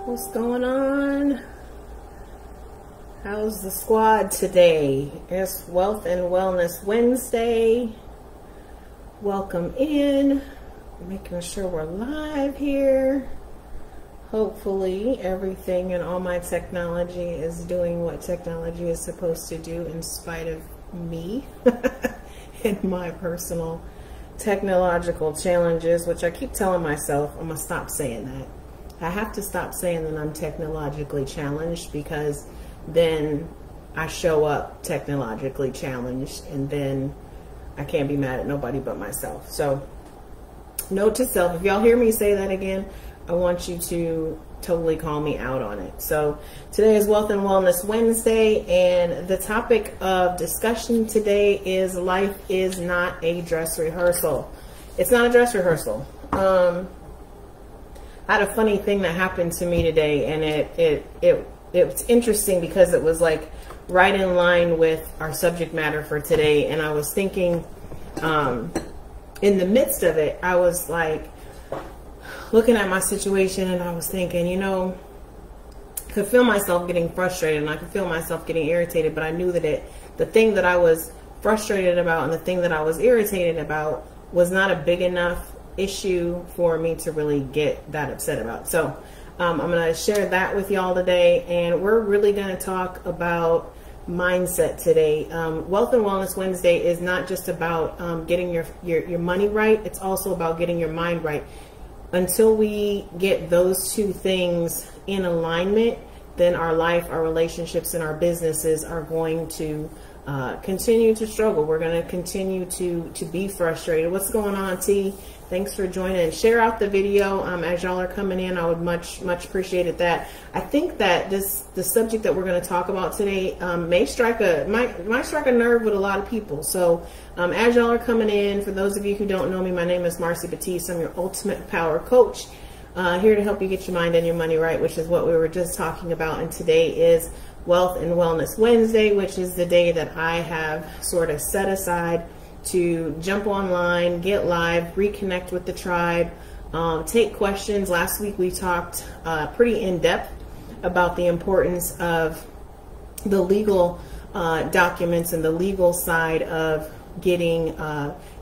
What's going on? How's the squad today? It's Wealth and Wellness Wednesday. Welcome in. Making sure we're live here. Hopefully everything and all my technology is doing what technology is supposed to do in spite of me and my personal technological challenges, which I keep telling myself I'm gonna stop saying that. I have to stop saying that I'm technologically challenged, because then I show up technologically challenged and then I can't be mad at nobody but myself. So note to self, if y'all hear me say that again, I want you to totally call me out on it. So today is Wealth and Wellness Wednesday, and the topic of discussion today is life is not a dress rehearsal. It's not a dress rehearsal. I had a funny thing that happened to me today, and it's interesting because it was like right in line with our subject matter for today. And I was thinking, in the midst of it, I was like looking at my situation, and I was thinking, you know, I could feel myself getting frustrated and I could feel myself getting irritated, but I knew that the thing that I was frustrated about and the thing that I was irritated about was not a big enough issue for me to really get that upset about. So I'm going to share that with y'all today, and we're really going to talk about mindset today. Wealth and Wellness Wednesday is not just about getting your money right. It's also about getting your mind right. Until we get those two things in alignment, then our life, our relationships, and our businesses are going to continue to struggle. We're going to continue to be frustrated. What's going on, T? Thanks for joining. Share out the video as y'all are coming in. I would much appreciate it. That I think that the subject that we're going to talk about today might strike a nerve with a lot of people. So as y'all are coming in, for those of you who don't know me, my name is Marci Batiste. I'm your ultimate power coach, here to help you get your mind and your money right, which is what we were just talking about. And today is Wealth and Wellness Wednesday, which is the day that I have sort of set aside to jump online, get live, reconnect with the tribe, take questions. Last week we talked pretty in depth about the importance of the legal documents and the legal side of getting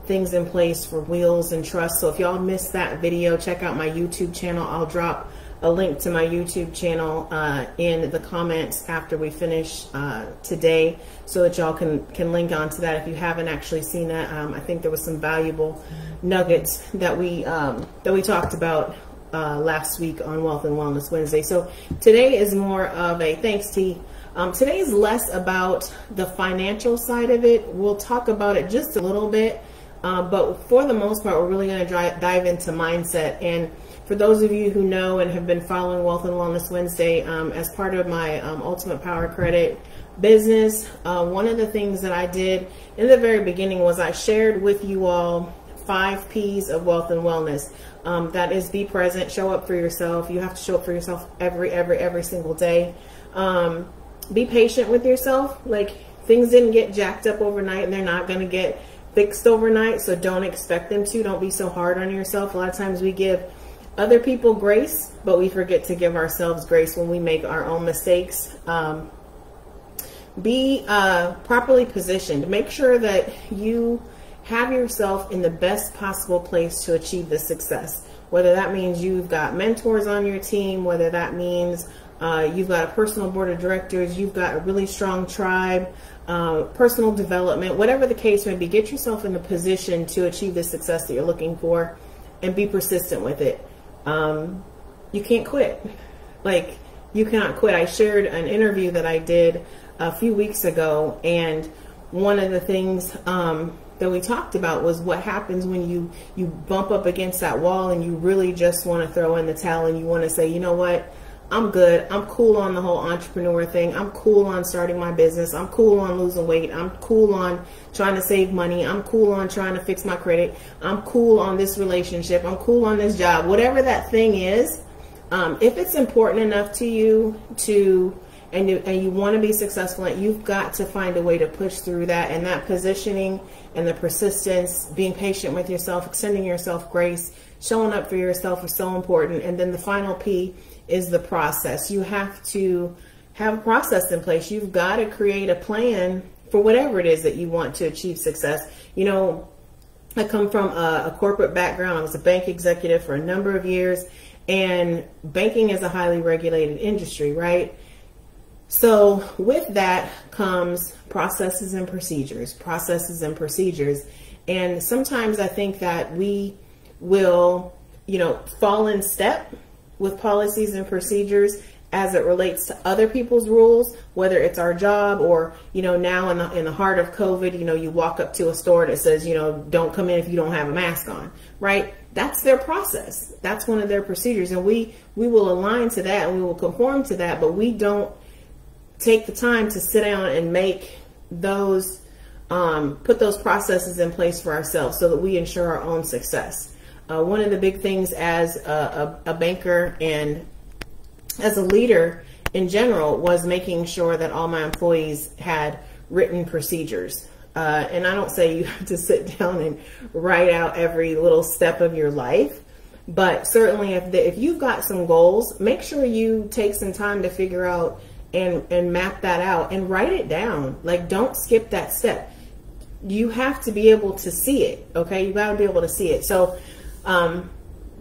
things in place for wills and trusts. So if y'all missed that video, check out my YouTube channel. I'll drop a link to my YouTube channel in the comments after we finish today, so that y'all can link onto that if you haven't actually seen that. I think there was some valuable nuggets that we talked about last week on Wealth and Wellness Wednesday. So today is more of a thanks, T. Today is less about the financial side of it. We'll talk about it just a little bit, but for the most part, we're really going to dive into mindset. And for those of you who know and have been following Wealth and Wellness Wednesday, as part of my Ultimate Power Credit business, one of the things that I did in the very beginning was I shared with you all 5 P's of wealth and wellness. That is, be present, show up for yourself. You have to show up for yourself every single day. Be patient with yourself. Like, things didn't get jacked up overnight, and they're not going to get fixed overnight, so don't expect them to. Don't be so hard on yourself. A lot of times we give other people grace, but we forget to give ourselves grace when we make our own mistakes. Be properly positioned. Make sure that you have yourself in the best possible place to achieve the success. Whether that means you've got mentors on your team, whether that means you've got a personal board of directors, you've got a really strong tribe, personal development, whatever the case may be, get yourself in the position to achieve the success that you're looking for, and be persistent with it. You can't quit. Like, you cannot quit. I shared an interview that I did a few weeks ago, and one of the things that we talked about was what happens when you bump up against that wall and you really just want to throw in the towel, and you want to say, you know what, I'm good. I'm cool on the whole entrepreneur thing. I'm cool on starting my business. I'm cool on losing weight. I'm cool on trying to save money. I'm cool on trying to fix my credit. I'm cool on this relationship. I'm cool on this job. Whatever that thing is, if it's important enough to you to and you want to be successful, and you've got to find a way to push through that. And that positioning and the persistence, being patient with yourself, extending yourself grace, showing up for yourself is so important. And then the final P is the process. You have to have a process in place. You've got to create a plan for whatever it is that you want to achieve success. You know, I come from a corporate background. I was a bank executive for a number of years, and banking is a highly regulated industry, right? So with that comes processes and procedures. And sometimes I think that we will, you know, fall in step with policies and procedures as it relates to other people's rules, whether it's our job or, you know, now in the heart of COVID, you know, you walk up to a store that says, you know, don't come in if you don't have a mask on, right? That's their process. That's one of their procedures. And we will align to that and we will conform to that, but we don't take the time to sit down and make those, put those processes in place for ourselves so that we ensure our own success. One of the big things as a banker and as a leader in general was making sure that all my employees had written procedures. And I don't say you have to sit down and write out every little step of your life, but certainly if you've got some goals, make sure you take some time to figure out and map that out and write it down. Like, don't skip that step. You have to be able to see it. Okay. You got to be able to see it. So,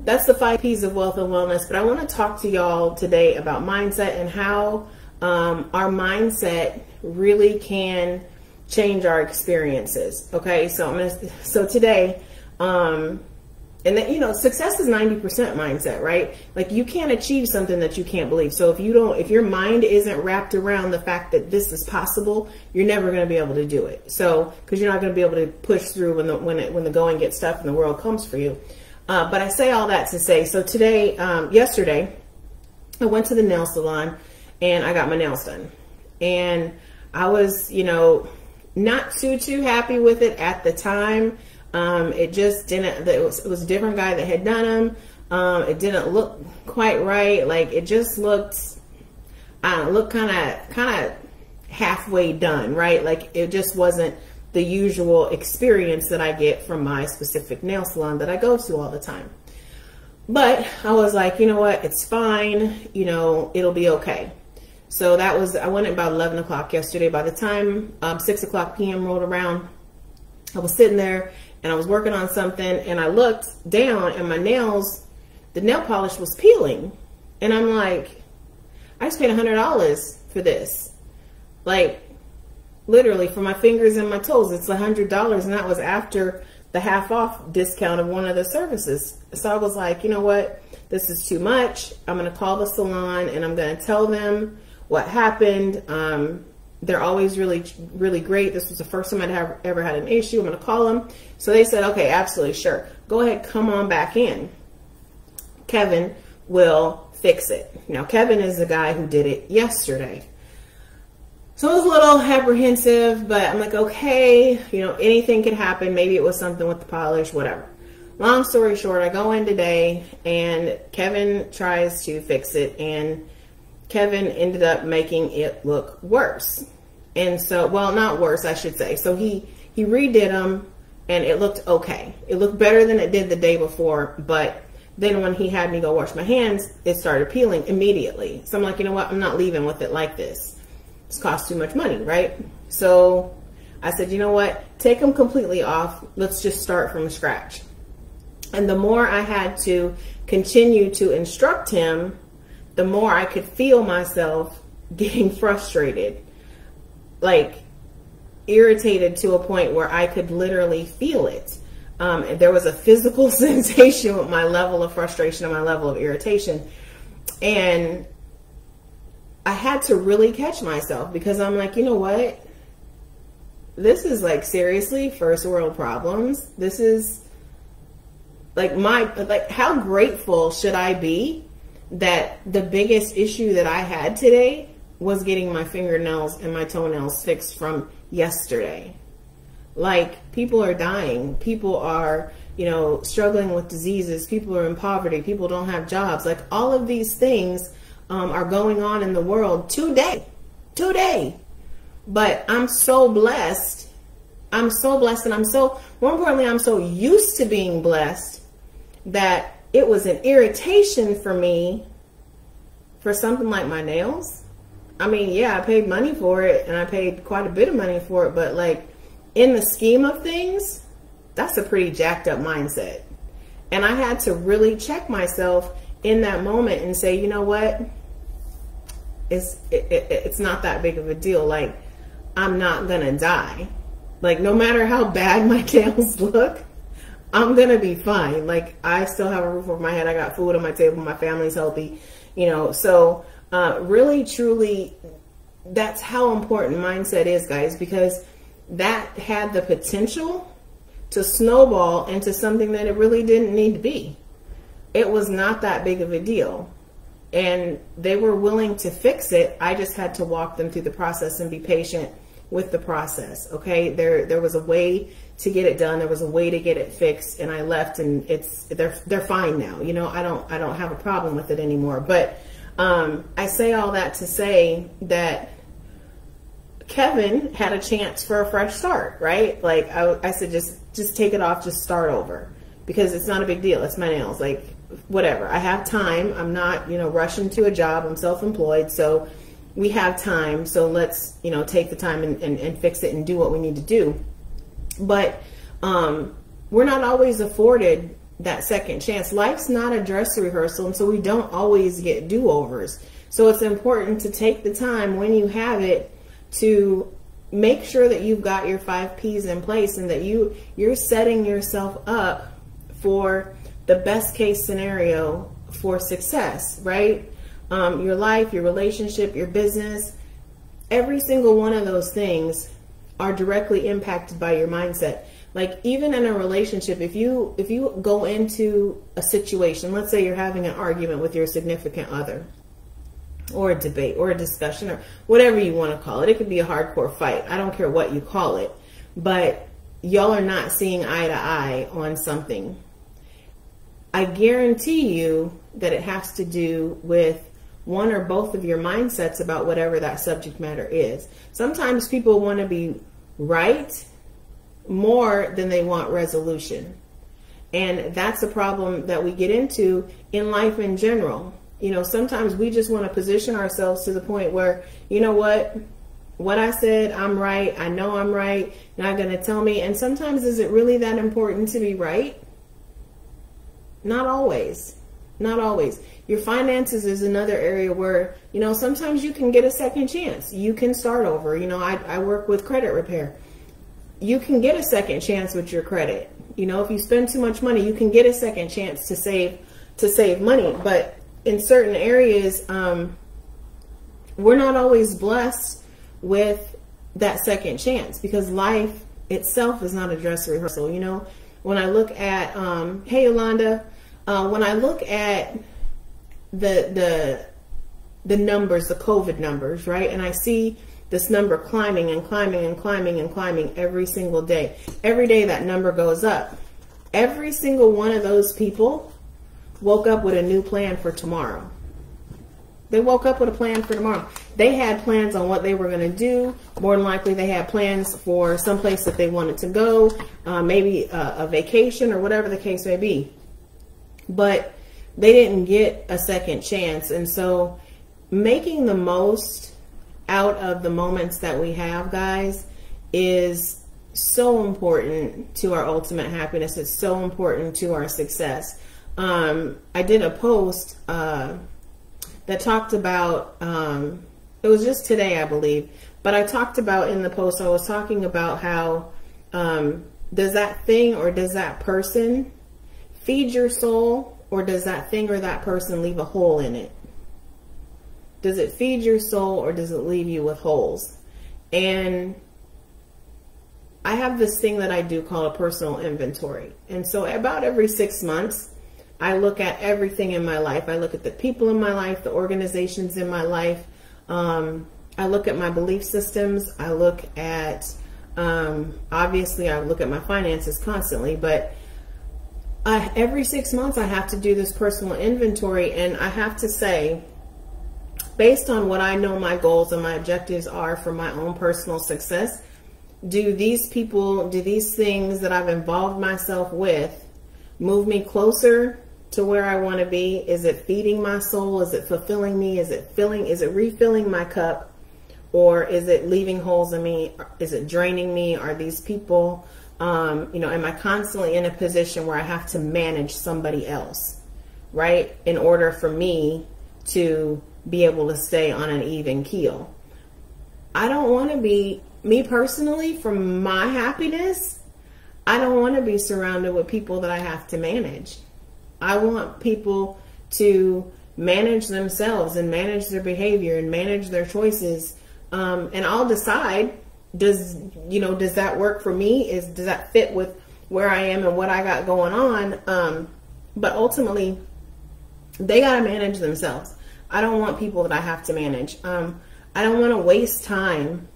that's the 5 P's of wealth and wellness. But I want to talk to y'all today about mindset and how our mindset really can change our experiences. Okay, so today, and that, you know, success is 90% mindset, right? Like, you can't achieve something that you can't believe. So if your mind isn't wrapped around the fact that this is possible, you're never going to be able to do it. So, because you're not going to be able to push through when the going gets tough and the world comes for you. But I say all that to say, so today, yesterday, I went to the nail salon and I got my nails done. And I was, you know, not too happy with it at the time. It just didn't, it was a different guy that had done them. It didn't look quite right. Like, it just looked, I don't know, looked kind of halfway done, right? Like, it just wasn't the usual experience that I get from my specific nail salon that I go to all the time. But I was like, you know what, it's fine, you know, it'll be okay. So I went at about 11 o'clock yesterday. By the time 6 o'clock p.m. rolled around, I was sitting there and I was working on something, and I looked down and my nails, the nail polish was peeling. And I'm like, I just paid $100 for this. Like, literally, for my fingers and my toes, it's $100, and that was after the half off discount of one of the services. So I was like, you know what, this is too much. I'm going to call the salon and I'm going to tell them what happened. They're always really great. This was the first time I'd ever had an issue. I'm going to call them. So they said, okay, absolutely, sure. Go ahead, come on back in. Kevin will fix it. Now, Kevin is the guy who did it yesterday. So I was a little apprehensive, but I'm like, okay, you know, anything could happen. Maybe it was something with the polish, whatever. Long story short, I go in today and Kevin tries to fix it, and Kevin ended up making it look worse. And so, well, not worse, I should say. So he redid them and it looked okay. It looked better than it did the day before, but then when he had me go wash my hands, it started peeling immediately. So I'm like, you know what? I'm not leaving with it like this. It's cost too much money, right? So I said, you know what? Take them completely off. Let's just start from scratch. And the more I had to continue to instruct him, the more I could feel myself getting frustrated, like irritated to a point where I could literally feel it. There was a physical sensation with my level of frustration and my level of irritation. And I had to really catch myself, because I'm like, you know what? This is like, seriously, first world problems. This is like how grateful should I be that the biggest issue that I had today was getting my fingernails and my toenails fixed from yesterday. Like, people are dying. People are, you know, struggling with diseases. People are in poverty. People don't have jobs. Like, all of these things are going on in the world today. today. But I'm so blessed. I'm so blessed, and more importantly, I'm so used to being blessed that it was an irritation for me for something like my nails. I mean, yeah, I paid money for it, and I paid quite a bit of money for it, but like in the scheme of things, that's a pretty jacked up mindset. And I had to really check myself in that moment and say, you know what? It's not that big of a deal. Like, I'm not gonna die. Like, no matter how bad my nails look, I'm gonna be fine. Like, I still have a roof over my head. I got food on my table. My family's healthy, you know. So really, truly, that's how important mindset is, guys, because that had the potential to snowball into something that it really didn't need to be. It was not that big of a deal. And they were willing to fix it. I just had to walk them through the process and be patient with the process. Okay, there was a way to get it done. There was a way to get it fixed, and I left, and they're fine now. You know, I don't have a problem with it anymore. But I say all that to say that Kevin had a chance for a fresh start, right? Like I said, just take it off, just start over, because it's not a big deal. It's my nails, like whatever. I have time. I'm not, you know, rushing to a job. I'm self-employed, so we have time. So let's, you know, take the time and fix it and do what we need to do. But we're not always afforded that second chance. Life's not a dress rehearsal, and so we don't always get do-overs. So it's important to take the time when you have it to make sure that you've got your 5 P's in place, and that you're setting yourself up for the best case scenario for success, right? Your life, your relationship, your business, every single one of those things are directly impacted by your mindset. Like, even in a relationship, if you go into a situation, let's say you're having an argument with your significant other, or a debate, or a discussion, or whatever you want to call it. It could be a hardcore fight. I don't care what you call it. But y'all are not seeing eye to eye on something. I guarantee you that it has to do with one or both of your mindsets about whatever that subject matter is. Sometimes people want to be right more than they want resolution. And that's a problem that we get into in life in general. You know, sometimes we just want to position ourselves to the point where, you know what I said, I'm right. I know I'm right. You're not going to tell me. And sometimes, is it really that important to be right? Not always. Not always. Your finances is another area where, you know, sometimes you can get a second chance. You can start over. You know, I work with credit repair. You can get a second chance with your credit. You know, if you spend too much money, you can get a second chance to save money. But in certain areas, we're not always blessed with that second chance, because life itself is not a dress rehearsal. You know, when I look at, hey Yolanda, when I look at the numbers, the COVID numbers, right? And I see this number climbing and climbing and climbing and climbing every single day. Every day that number goes up. Every single one of those people woke up with a new plan for tomorrow. They woke up with a plan for tomorrow. They had plans on what they were going to do. More than likely, they had plans for someplace that they wanted to go, maybe a vacation or whatever the case may be. But they didn't get a second chance. And so making the most out of the moments that we have, guys, is so important to our ultimate happiness. It's so important to our success. I did a post that talked about, it was just today, I believe, but I talked about in the post, I was talking about how does that thing or does that person feed your soul, or does that thing or that person leave a hole in it? Does it feed your soul, or does it leave you with holes? And I have this thing that I do called a personal inventory. And so about every 6 months, I look at everything in my life. I look at the people in my life, the organizations in my life. I look at my belief systems. I look at, obviously, I look at my finances constantly. But every 6 months, I have to do this personal inventory. And I have to say, based on what I know my goals and my objectives are for my own personal success, do these things that I've involved myself with move me closer to where I want to be? Is it feeding my soul? Is it fulfilling me? Is it refilling my cup? Or is it leaving holes in me? Is it draining me? Are these people, am I constantly in a position where I have to manage somebody else, right? In order for me to be able to stay on an even keel. I don't want to be, me personally, for my happiness, I don't want to be surrounded with people that I have to manage. I want people to manage themselves and manage their behavior and manage their choices. And I'll decide, does that work for me? Does that fit with where I am and what I got going on? But ultimately, they got to manage themselves. I don't want people that I have to manage. I don't want to waste time,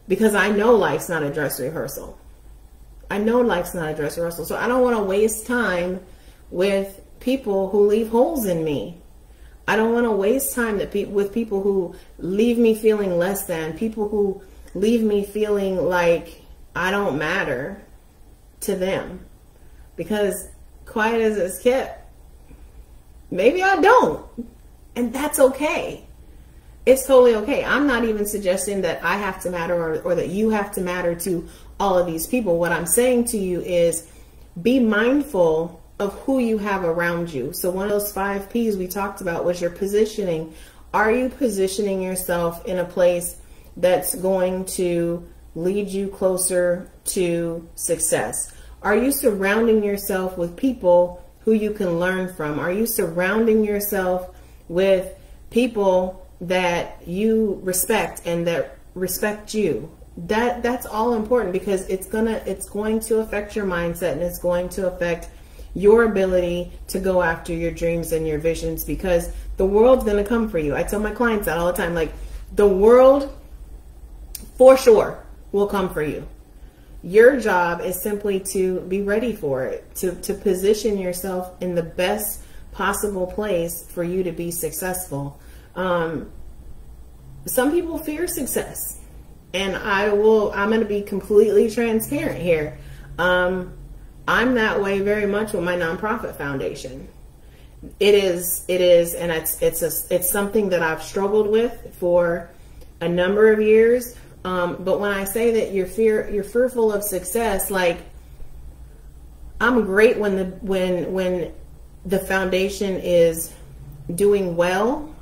because I know life's not a dress rehearsal. I know life's not a dress rehearsal. So I don't want to waste time with people who leave holes in me. I don't want to waste time with people who leave me feeling less than, people who leave me feeling like I don't matter to them. Because quiet as it's kept, maybe I don't. And that's okay. It's totally okay. I'm not even suggesting that I have to matter or that you have to matter to all of these people. What I'm saying to you is be mindful of who you have around you. So one of those 5 P's we talked about was your positioning. Are you positioning yourself in a place that's going to lead you closer to success? Are you surrounding yourself with people who you can learn from? Are you surrounding yourself with people that you respect and that respect you? That's all important, because it's going to affect your mindset, and it's going to affect your ability to go after your dreams and your visions, because the world's going to come for you. I tell my clients that all the time, like, the world for sure will come for you. Your job is simply to be ready for it, to position yourself in the best possible place for you to be successful. Some people fear success, and I'm going to be completely transparent here. I'm that way very much with my nonprofit foundation. It is, and it's something that I've struggled with for a number of years. But when I say that you're fearful of success, like, I'm great when the foundation is doing well,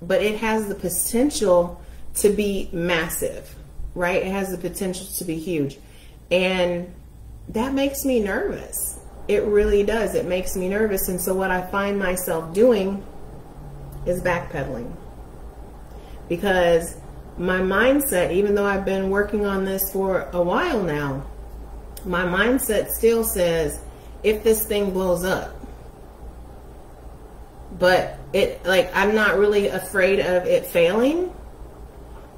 but it has the potential to be massive, right? It has the potential to be huge. And that makes me nervous. It really does. It makes me nervous. And so what I find myself doing is backpedaling, because my mindset, even though I've been working on this for a while now, my mindset still says, if this thing blows up. But I'm not really afraid of it failing,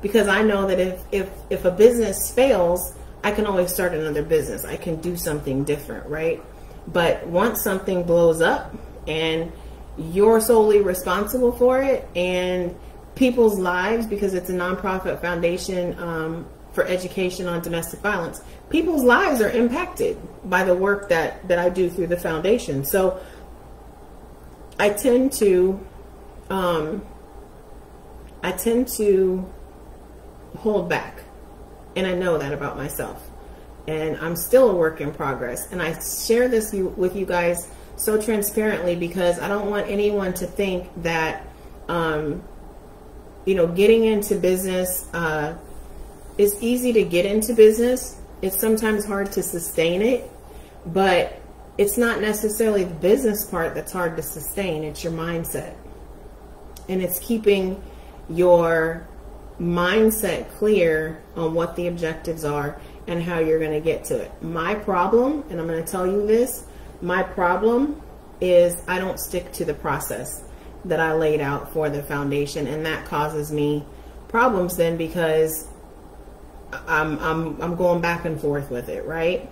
because I know that if a business fails, I can always start another business. I can do something different, right? But once something blows up and you're solely responsible for it, and people's lives, because it's a nonprofit foundation for education on domestic violence, people's lives are impacted by the work that I do through the foundation. So I tend to hold back. And I know that about myself. And I'm still a work in progress. And I share this with you guys so transparently, because I don't want anyone to think that, getting into business, it's easy to get into business. It's sometimes hard to sustain it, but it's not necessarily the business part that's hard to sustain. It's your mindset. And it's keeping your mindset clear on what the objectives are and how you're going to get to it. My problem, and I'm going to tell you this, my problem is I don't stick to the process that I laid out for the foundation, and that causes me problems then, because I'm going back and forth with it, right?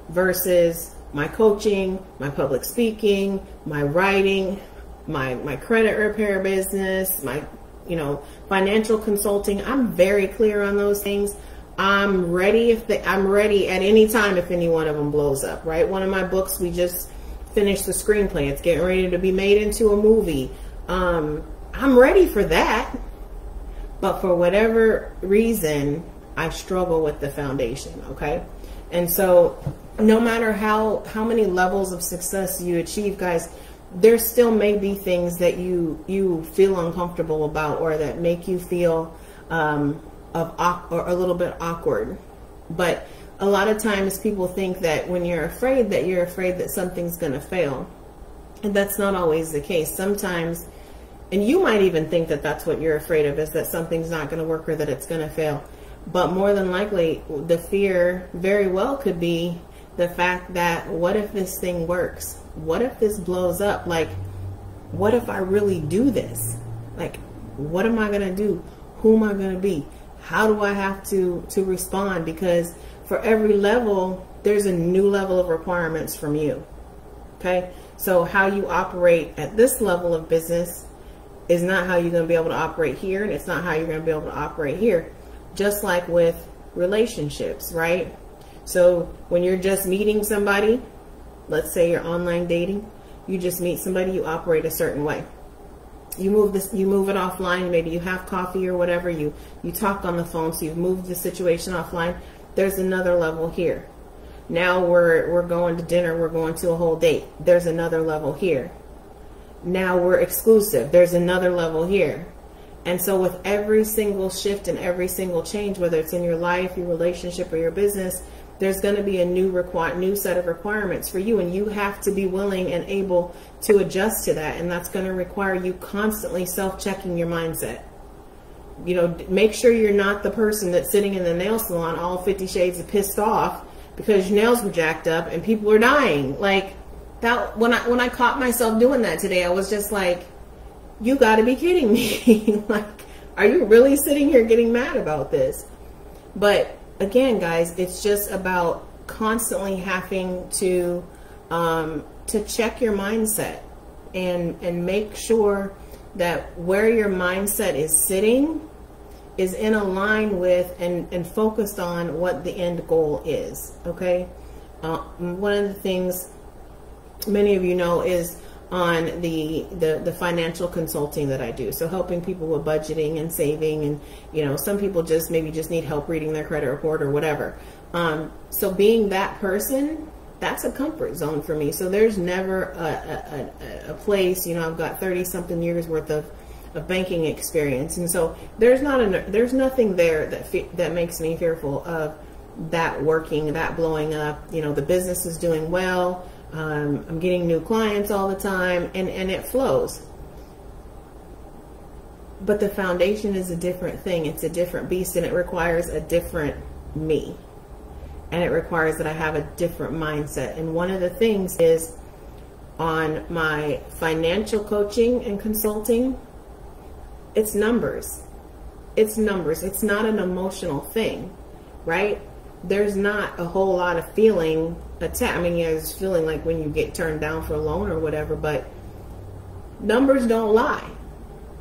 Versus my coaching, my public speaking, my writing, my credit repair business, my, you know, financial consulting. I'm very clear on those things. I'm ready I'm ready at any time if any one of them blows up, right? One of my books, we just finished the screenplay. It's getting ready to be made into a movie. I'm ready for that. But for whatever reason, I struggle with the foundation, okay? And so no matter how many levels of success you achieve, guys, there still may be things that you feel uncomfortable about, or that make you feel or a little bit awkward. But a lot of times people think that when you're afraid that something's going to fail. And that's not always the case. Sometimes, and you might even think that that's what you're afraid of, is that something's not going to work or that it's going to fail. But more than likely, the fear very well could be the fact that, what if this thing works? What if this blows up? Like, what if I really do this? Like, what am I going to do? Who am I going to be? How do I have to respond? Because for every level, there's a new level of requirements from you. Okay? So how you operate at this level of business is not how you're going to be able to operate here, and it's not how you're going to be able to operate here. Just like with relationships, right? So when you're just meeting somebody, let's say you're online dating, you just meet somebody, you operate a certain way. You move it offline. Maybe you have coffee or whatever. You talk on the phone, so you've moved the situation offline. There's another level here. Now we're going to dinner. We're going to a whole date. There's another level here. Now we're exclusive. There's another level here. And so with every single shift and every single change, whether it's in your life, your relationship, or your business, there's going to be a new set of requirements for you, and you have to be willing and able to adjust to that. And that's going to require you constantly self-checking your mindset. You know, make sure you're not the person that's sitting in the nail salon all 50 shades of pissed off because your nails were jacked up and people are dying. Like that, when I caught myself doing that today, I was just like, you got to be kidding me. Like, are you really sitting here getting mad about this? But again, guys, it's just about constantly having to check your mindset and make sure that where your mindset is sitting is in a line with and focused on what the end goal is. Okay. One of the things many of you know is on the financial consulting that I do. So helping people with budgeting and saving, and, you know, some people just maybe just need help reading their credit report or whatever. So being that person, that's a comfort zone for me. So there's never a place, you know, I've got 30 something years worth of banking experience. And so there's nothing there that makes me fearful of that working, that blowing up. You know, the business is doing well. I'm getting new clients all the time, and it flows. But the foundation is a different thing. It's a different beast, and it requires a different me. And it requires that I have a different mindset. And one of the things is on my financial coaching and consulting, it's numbers. It's numbers. It's not an emotional thing, right? There's not a whole lot of feeling attached. I mean, yeah, there's feeling like when you get turned down for a loan or whatever, but numbers don't lie,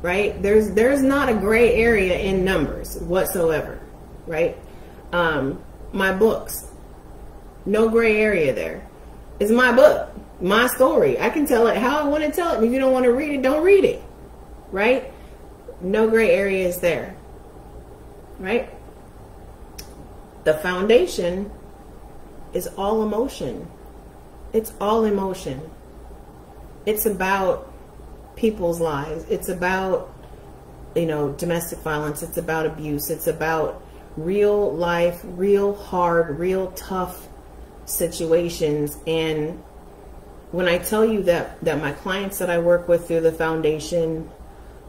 right? There's not a gray area in numbers whatsoever, right? My books, no gray area there. It's my book, my story. I can tell it how I want to tell it. And if you don't want to read it, don't read it, right? No gray area is there, right? The foundation is all emotion. It's all emotion. It's about people's lives. It's about, you know, domestic violence. It's about abuse. It's about real life, real hard, real tough situations. And when I tell you that my clients that I work with through the foundation,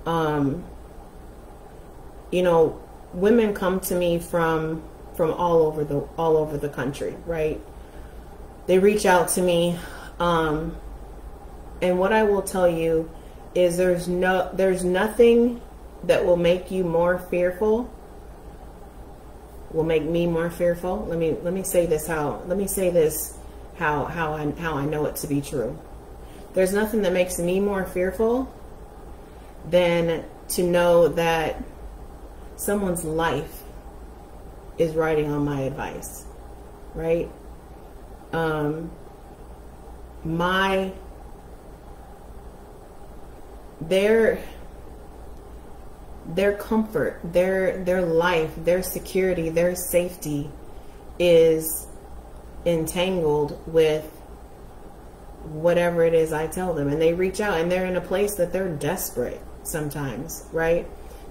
you know, women come to me from all over the country, right? They reach out to me, and what I will tell you is there's nothing that will make you more fearful, will make me more fearful. Let me say this how I know it to be true. there's nothing that makes me more fearful than to know that someone's life is riding on my advice, right? Their comfort, their life, their security, their safety is entangled with whatever it is I tell them. And they reach out and they're in a place that they're desperate sometimes, right?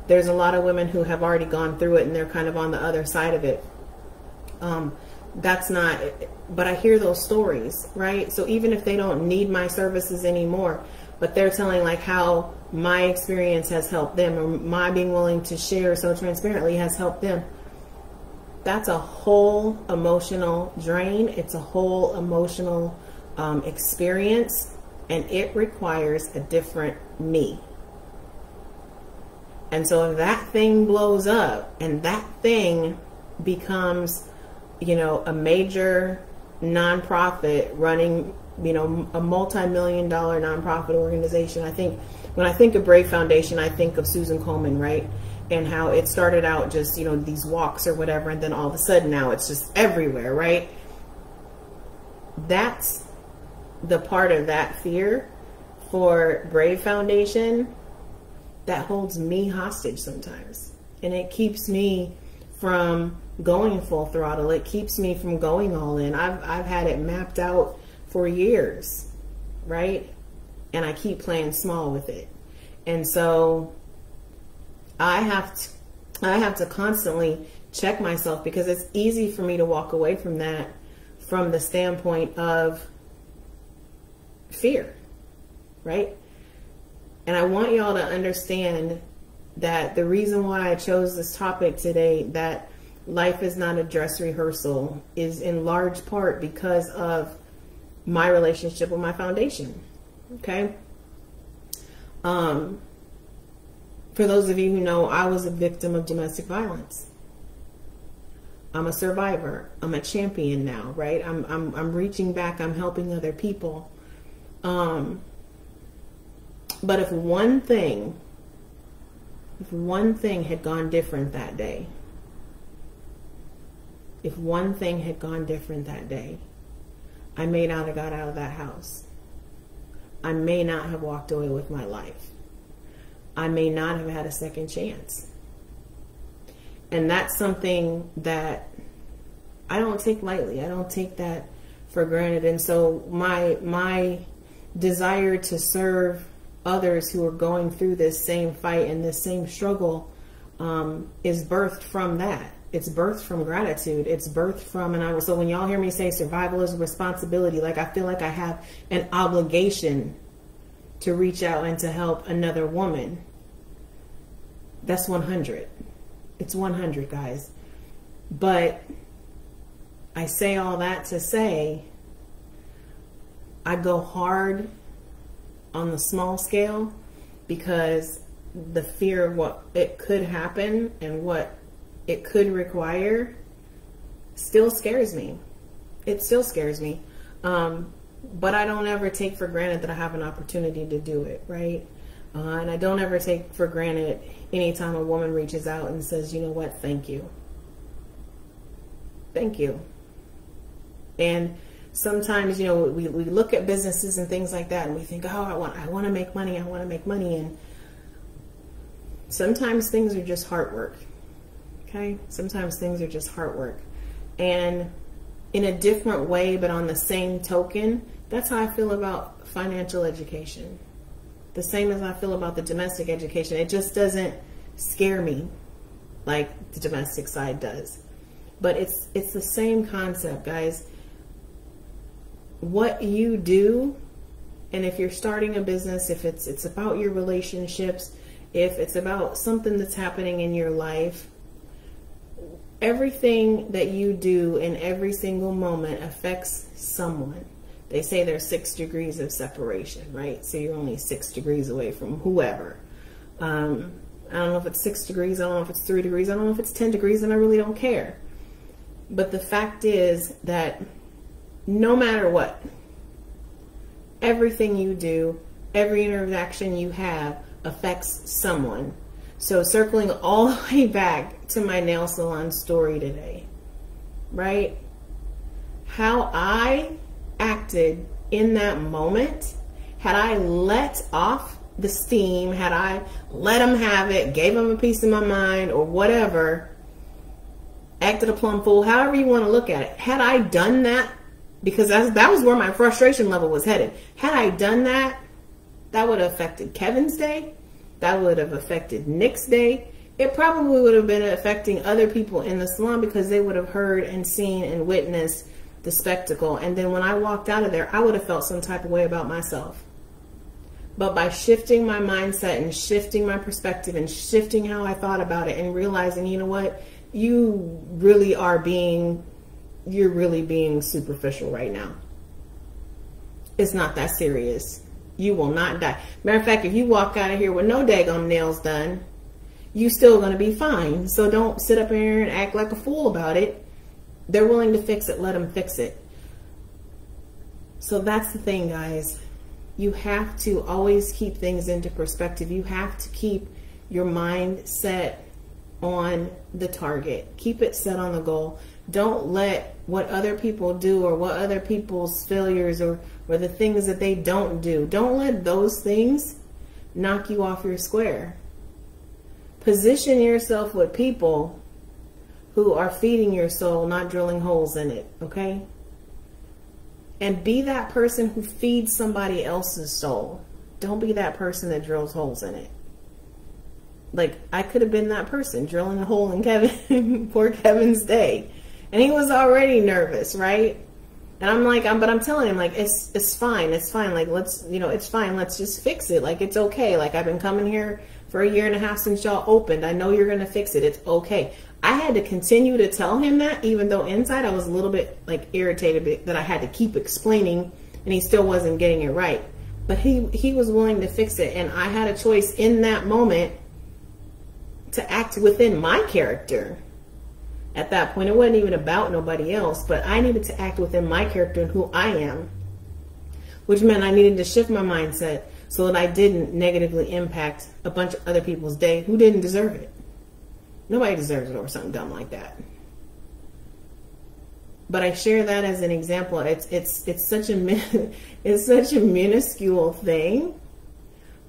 There's a lot of women who have already gone through it and they're kind of on the other side of it. That's not, but I hear those stories, right? So even if they don't need my services anymore, but they're telling like how my experience has helped them, or my being willing to share so transparently has helped them. That's a whole emotional drain. It's a whole emotional experience, and it requires a different me. And so if that thing blows up and that thing becomes, you know, a major nonprofit running, you know, a multi-million-dollar nonprofit organization. I think when I think of Brave Foundation, I think of Susan Komen, right? And how it started out just, you know, these walks or whatever, and then all of a sudden now it's just everywhere, right? That's the part of that fear for Brave Foundation that holds me hostage sometimes. And it keeps me from going full throttle. It keeps me from going all in. I've had it mapped out for years, right? And I keep playing small with it. And so I have to constantly check myself, because it's easy for me to walk away from that from the standpoint of fear, right? And I want y'all to understand that the reason why I chose this topic today, that life is not a dress rehearsal, is in large part because of my relationship with my foundation. Okay. For those of you who know, I was a victim of domestic violence. I'm a survivor. I'm a champion now, right? I'm reaching back. I'm helping other people. But if one thing had gone different that day, I may not have got out of that house. I may not have walked away with my life. I may not have had a second chance. And that's something that I don't take lightly. I don't take that for granted. And so my desire to serve others who are going through this same fight and this same struggle is birthed from that. It's birthed from gratitude. It's birthed from, so when y'all hear me say survival is a responsibility, like I feel like I have an obligation to reach out and to help another woman. That's 100. It's 100, guys. But I say all that to say, I go hard on the small scale because the fear of what it could happen and what it could require still scares me. It still scares me. But I don't ever take for granted that I have an opportunity to do it, right? And I don't ever take for granted anytime a woman reaches out and says, you know what, thank you. Thank you. And sometimes, you know, we look at businesses and things like that and we think, oh, I want to make money. I want to make money. And sometimes things are just hard work. Okay. Sometimes things are just hard work. And in a different way, but on the same token, that's how I feel about financial education. The same as I feel about the domestic education. It just doesn't scare me like the domestic side does. But it's the same concept, guys. What you do, and if you're starting a business, if it's about your relationships, if it's about something that's happening in your life, everything that you do in every single moment affects someone. They say there's 6 degrees of separation, right? So you're only 6 degrees away from whoever. I don't know if it's 6 degrees. I don't know if it's 3 degrees. I don't know if it's 10 degrees, and I really don't care. But the fact is that no matter what, Everything you do, every interaction you have affects someone. So circling all the way back to my nail salon story today, right? How I acted in that moment, had I let off the steam, had I let him have it, gave him a piece of my mind or whatever, acted a plumb fool, however you want to look at it. Had I done that, because that was where my frustration level was headed. Had I done that, that would have affected Kevin's day. That would have affected Nick's day. It probably would have been affecting other people in the salon because they would have heard and seen and witnessed the spectacle. And then when I walked out of there, I would have felt some type of way about myself. But by shifting my mindset and shifting my perspective and shifting how I thought about it and realizing, you know what, you're really being superficial right now. It's not that serious. You will not die. Matter of fact, if you walk out of here with no daggone nails done, you still going to be fine. So don't sit up here and act like a fool about it. They're willing to fix it. Let them fix it. So that's the thing, guys. You have to always keep things into perspective. You have to keep your mind set on the target. Keep it set on the goal. Don't let what other people do or what other people's failures or the things that they don't do, don't let those things knock you off your square. Position yourself with people who are feeding your soul, not drilling holes in it, okay? And be that person who feeds somebody else's soul. Don't be that person that drills holes in it. Like, I could have been that person drilling a hole in Kevin, poor Kevin's day. And he was already nervous, right? And I'm like, but I'm telling him, like, it's fine. It's fine. Like, it's fine. Let's just fix it. Like, it's okay. Like, I've been coming here for 1.5 years since y'all opened. I know you're going to fix it. It's okay. I had to continue to tell him that, even though inside I was a little bit, like, irritated that I had to keep explaining and he still wasn't getting it right. But he was willing to fix it. And I had a choice in that moment to act within my character. At that point, it wasn't even about nobody else, but I needed to act within my character and who I am, which meant I needed to shift my mindset so that I didn't negatively impact a bunch of other people's day who didn't deserve it. Nobody deserves it over something dumb like that. But I share that as an example. It's such a minuscule thing.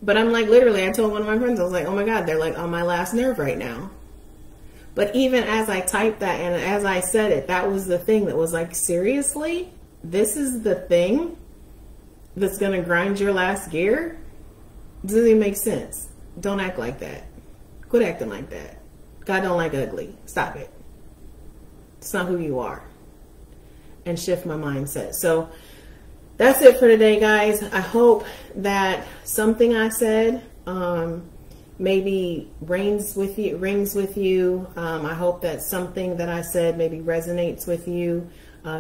But I'm like, literally, I told one of my friends, I was like, oh my God, they're like on my last nerve right now. But even as I typed that and as I said it, that was the thing that was like, seriously? This is the thing that's going to grind your last gear? Doesn't even make sense. Don't act like that. Quit acting like that. God don't like ugly. Stop it. It's not who you are. And shift my mindset. So that's it for today, guys. I hope that something I said maybe rings with you. I hope that something that I said maybe resonates with you.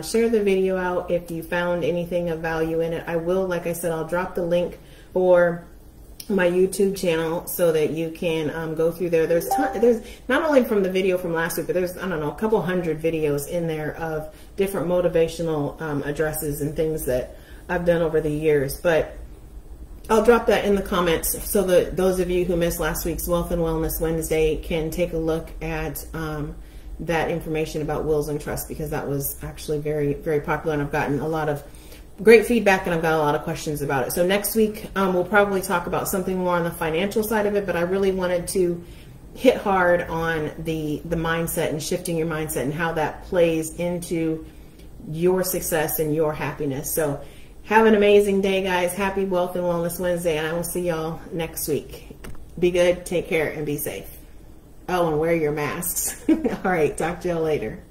Share the video out if you found anything of value in it. I will, like I said, I'll drop the link for my YouTube channel so that you can go through there. There's not only from the video from last week, but there's, I don't know, a couple hundred videos in there of different motivational addresses and things that I've done over the years. But I'll drop that in the comments so that those of you who missed last week's Wealth and Wellness Wednesday can take a look at that information about wills and trusts, because that was actually very, very popular, and I've gotten a lot of great feedback and I've got a lot of questions about it. So next week we'll probably talk about something more on the financial side of it, but I really wanted to hit hard on the mindset and shifting your mindset and how that plays into your success and your happiness. So have an amazing day, guys. Happy Wealth and Wellness Wednesday, and I will see y'all next week. Be good, take care, and be safe. Oh, and wear your masks. All right, talk to y'all later.